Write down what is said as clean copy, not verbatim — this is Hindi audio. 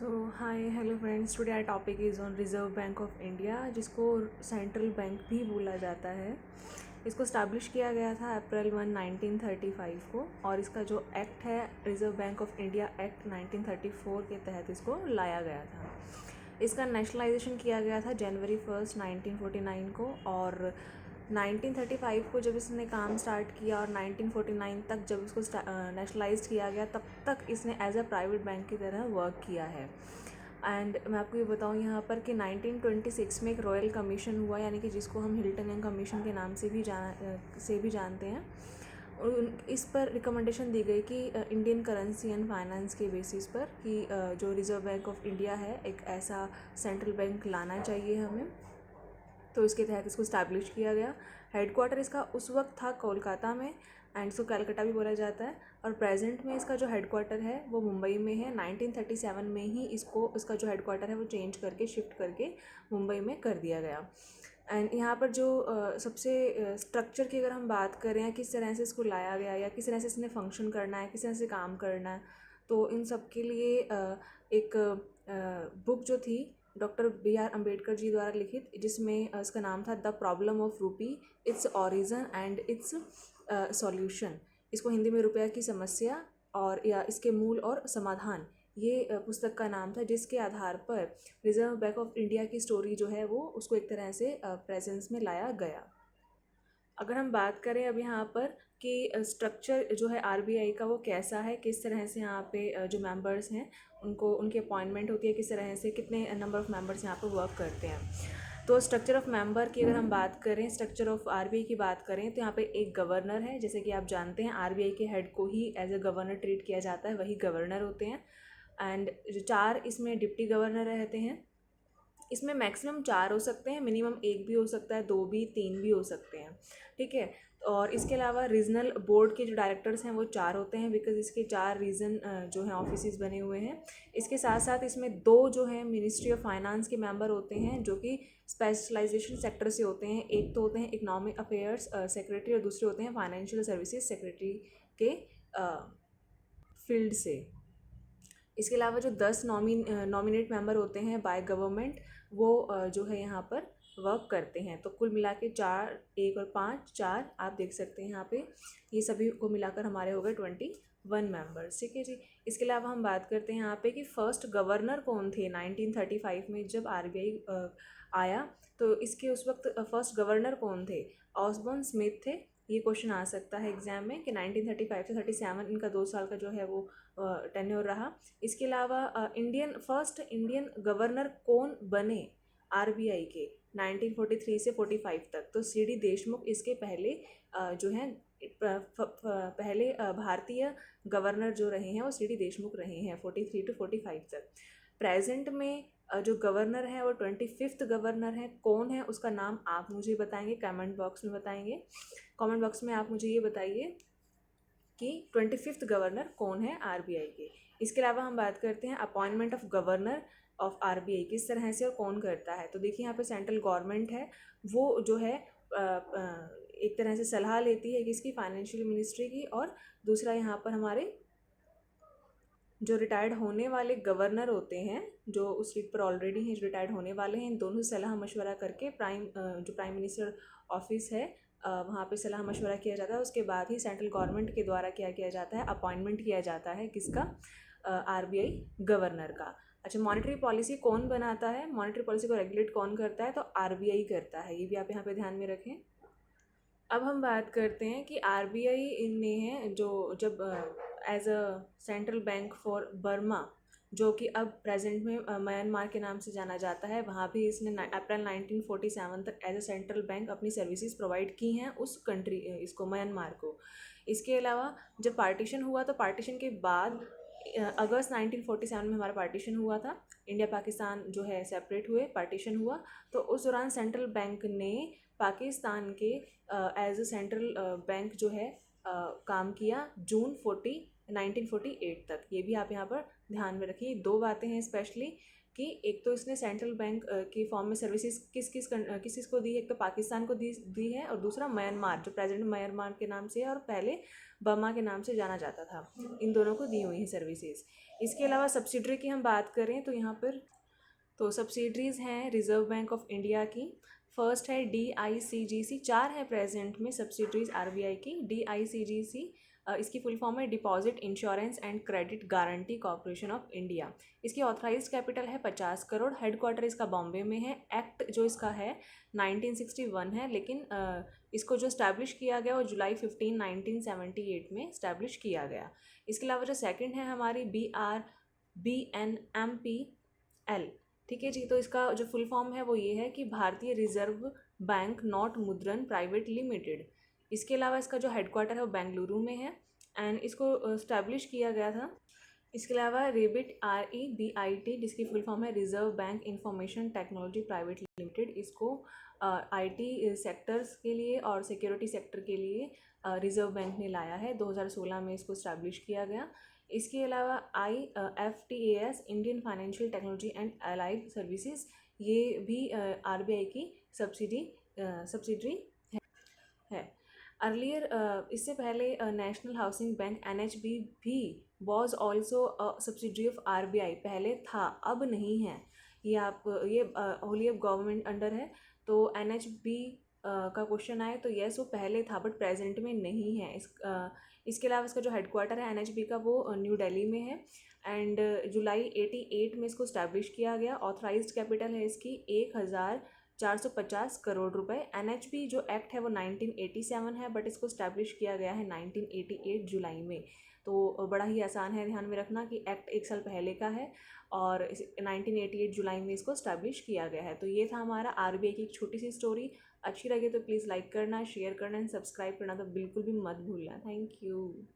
Hi hello friends, today our topic is on Reserve Bank of India, जिसको सेंट्रल बैंक भी बोला जाता है। इसको स्टैब्लिश किया गया था अप्रैल 1935 को, और इसका जो एक्ट है reserve Bank of India act 1934 के तहत इसको लाया गया था। इसका नेशनलाइजेशन किया गया था जनवरी 1 1949 को, और 1935 को जब इसने काम स्टार्ट किया और 1949 तक जब इसको नेशनलाइज किया गया, तब तक इसने एज अ प्राइवेट बैंक की तरह वर्क किया है। एंड मैं आपको ये बताऊँ यहाँ पर कि 1926 में एक रॉयल कमीशन हुआ, यानी कि जिसको हम हिल्टन एंड कमीशन के नाम से भी जानते हैं। इस पर रिकमेंडेशन दी गई कि इंडियन करेंसी एंड फाइनेंस के बेसिस पर कि जो रिज़र्व बैंक ऑफ इंडिया है, एक ऐसा सेंट्रल बैंक लाना चाहिए हमें। तो इसके तहत इसको स्टैब्लिश किया गया। हेडक्वार्टर इसका उस वक्त था कोलकाता में, एंड इसको कलकत्ता भी बोला जाता है, और प्रेजेंट में इसका जो हेडक्वार्टर है वो मुंबई में है। 1937 में ही इसका जो हेडक्वार्टर है वो चेंज करके शिफ्ट करके मुंबई में कर दिया गया। एंड यहाँ पर जो सबसे स्ट्रक्चर की अगर हम बात करें, किस तरह से इसको लाया गया या किस तरह से इसने फंक्शन करना है, किस तरह से काम करना है, तो इन सब के लिए एक बुक जो थी डॉक्टर B.R. अम्बेडकर जी द्वारा लिखित, जिसमें इसका नाम था द प्रॉब्लम ऑफ रूपी, its origin and it's solution. इसको हिंदी में रुपया की समस्या और या इसके मूल और समाधान, ये पुस्तक का नाम था, जिसके आधार पर रिजर्व बैंक ऑफ इंडिया की स्टोरी जो है वो उसको एक तरह से प्रेजेंस में लाया गया। अगर हम बात करें अब यहाँ पर कि स्ट्रक्चर जो है RBI का वो कैसा है, किस तरह से यहाँ पे जो मेंबर्स हैं उनको उनकी अपॉइंटमेंट होती है, किस तरह से कितने नंबर ऑफ़ मेंबर्स यहाँ पर वर्क करते हैं। तो स्ट्रक्चर ऑफ मेंबर की अगर हम बात करें, स्ट्रक्चर ऑफ RBI की बात करें, तो यहाँ पे एक गवर्नर है। जैसे कि आप जानते हैं RBI के हेड को ही एज अ गवर्नर ट्रीट किया जाता है, वही गवर्नर होते हैं। एंड जो 4 इसमें डिप्टी गवर्नर रहते हैं। इसमें मैक्सिमम 4 हो सकते हैं, मिनिमम 1 भी हो सकता है, 2 भी, 3 भी हो सकते हैं, ठीक है। और इसके अलावा रीजनल बोर्ड के जो डायरेक्टर्स हैं वो 4 होते हैं, बिकॉज इसके 4 रीजन जो हैं ऑफिसेज बने हुए हैं। इसके साथ साथ इसमें 2 जो है मिनिस्ट्री ऑफ फाइनेंस के मेंबर होते हैं, जो कि स्पेशलाइजेशन सेक्टर से होते हैं। एक तो होते हैं इकोनॉमिक अफेयर्स सेक्रेटरी, और दूसरे होते हैं फाइनेंशियल सर्विसेज सेक्रेटरी के फील्ड से। इसके अलावा जो 10 नॉमिनेट मेंबर होते हैं बाय गवर्नमेंट, वो जो है यहाँ पर वर्क करते हैं। तो कुल मिला के 4, 1 और 5, 4 आप देख सकते हैं यहाँ पे। ये सभी को मिलाकर हमारे हो गए 21 मेंबर्स, ठीक है जी। इसके अलावा हम बात करते हैं यहाँ पे कि फर्स्ट गवर्नर कौन थे 1935 में जब RBI आया, तो इसके उस वक्त फर्स्ट गवर्नर कौन थे। ऑसबॉर्न स्मिथ थे। ये क्वेश्चन आ सकता है एग्जाम में कि 1935 से 37 इनका 2 साल का जो है वो टेन्योर रहा। इसके अलावा फर्स्ट इंडियन गवर्नर कौन बने RBI के 1943 से 45 तक, तो CD देशमुख इसके पहले जो हैं पहले भारतीय गवर्नर जो रहे हैं वो CD देशमुख रहे हैं 43 to 45 तक। प्रेजेंट में जो गवर्नर है वो 25th गवर्नर है। कौन है उसका नाम आप मुझे बताएंगे, कमेंट बॉक्स में बताएंगे। कमेंट बॉक्स में आप मुझे ये बताइए कि 25th गवर्नर कौन है RBI के। इसके अलावा हम बात करते हैं appointment of governor of RBI किस तरह से और कौन करता है। तो देखिए यहाँ पे सेंट्रल गवर्नमेंट है, वो जो है एक तरह से सलाह लेती है किसकी, फाइनेंशियल मिनिस्ट्री की। और दूसरा यहाँ पर हमारे जो रिटायर्ड होने वाले गवर्नर होते हैं, जो उस सीट पर ऑलरेडी हैं, जो रिटायर्ड होने वाले हैं, इन दोनों से सलाह मशवरा करके जो प्राइम मिनिस्टर ऑफिस है वहाँ पे सलाह मशवरा किया जाता है। उसके बाद ही सेंट्रल गवर्नमेंट के द्वारा क्या किया जाता है, अपॉइंटमेंट किया जाता है किसका, RBI गवर्नर का। अच्छा, मॉनेटरी पॉलिसी कौन बनाता है, मॉनेटरी पॉलिसी को रेगुलेट कौन करता है, तो RBI करता है। ये भी आप यहाँ पे ध्यान में रखें। अब हम बात करते हैं कि RBI ने है जो जब as a central bank for Burma, जो कि अब प्रेजेंट में म्यांमार के नाम से जाना जाता है, वहाँ भी इसने अप्रैल 1947 तक एज अ सेंट्रल बैंक अपनी सर्विसेज प्रोवाइड की हैं उस कंट्री इसको, म्यांमार को। इसके अलावा जब पार्टीशन हुआ, तो पार्टीशन के बाद अगस्त 1947 में हमारा पार्टीशन हुआ था, इंडिया पाकिस्तान जो है सेपरेट हुए, पार्टीशन हुआ। तो उस दौरान सेंट्रल बैंक ने पाकिस्तान के एज अ सेंट्रल बैंक जो है काम किया जून 40 1948 तक। ये भी आप यहाँ पर ध्यान में रखिए। दो बातें हैं स्पेशली कि एक तो इसने सेंट्रल बैंक की फॉर्म में सर्विसेज किस किस को दी है। एक तो पाकिस्तान को दी है, और दूसरा म्यांमार, जो प्रेजेंट म्यांमार के नाम से है और पहले बर्मा के नाम से जाना जाता था, इन दोनों को दी हुई हैं सर्विसेज। इसके अलावा सब्सिडरी की हम बात करें तो यहाँ पर तो सब्सिडरीज़ हैं रिजर्व बैंक ऑफ इंडिया की। फर्स्ट है DICGC, 4 है प्रेजेंट में सब्सिडरीज RBI की। DICGC इसकी फुल फॉर्म है deposit insurance and credit guarantee corporation of India. इसकी ऑथराइज्ड कैपिटल है 50 करोड़। हेडक्वार्टर इसका बॉम्बे में है। एक्ट जो इसका है 1961 है, लेकिन इसको जो स्टैब्लिश किया गया वो जुलाई 15 1978 में स्टैब्लिश किया गया। इसके अलावा जो सेकंड है हमारी BRBNMPL, ठीक है जी। तो इसका जो फुल फॉर्म है वो ये है कि भारतीय रिजर्व बैंक नोट मुद्रण प्राइवेट लिमिटेड। इसके अलावा इसका जो हेडक्वार्टर है वो बेंगलुरु में है, एंड इसको स्टैब्लिश किया गया था। इसके अलावा REBIT, जिसकी फुल फॉर्म है reserve bank information technology private limited. इसको IT सेक्टर्स के लिए और सिक्योरिटी सेक्टर के लिए रिजर्व बैंक ने लाया है। 2016 में इसको स्टैब्लिश किया गया। इसके अलावा IFTAS, Indian financial technology and allied services, ये भी RBI की सब्सिडरी है। अर्लियर इससे पहले नेशनल हाउसिंग बैंक NHB भी was also subsidiary of RBI, पहले था, अब नहीं है। ये होली ऑफ गवर्नमेंट अंडर है। तो NHB का क्वेश्चन आए तो यस, वो पहले था बट प्रेजेंट में नहीं है। इसके अलावा इसका जो हेडक्वार्टर है NHB का वो न्यू दिल्ली में है, एंड जुलाई 88 में इसको स्टैब्लिश किया गया। ऑथराइज्ड कैपिटल है इसकी 1450 करोड़ रुपए। NHB जो एक्ट है वो 1987 है, बट इसको स्टैब्लिश किया गया है 1988 जुलाई में। तो बड़ा ही आसान है ध्यान में रखना कि एक्ट 1 साल पहले का है और 1988 जुलाई में इसको स्टैब्लिश किया गया है। तो ये था हमारा RBI की एक छोटी सी स्टोरी। अच्छी लगे तो प्लीज़ लाइक करना, शेयर करना एंड सब्सक्राइब करना तो बिल्कुल भी मत भूलना। Thank you.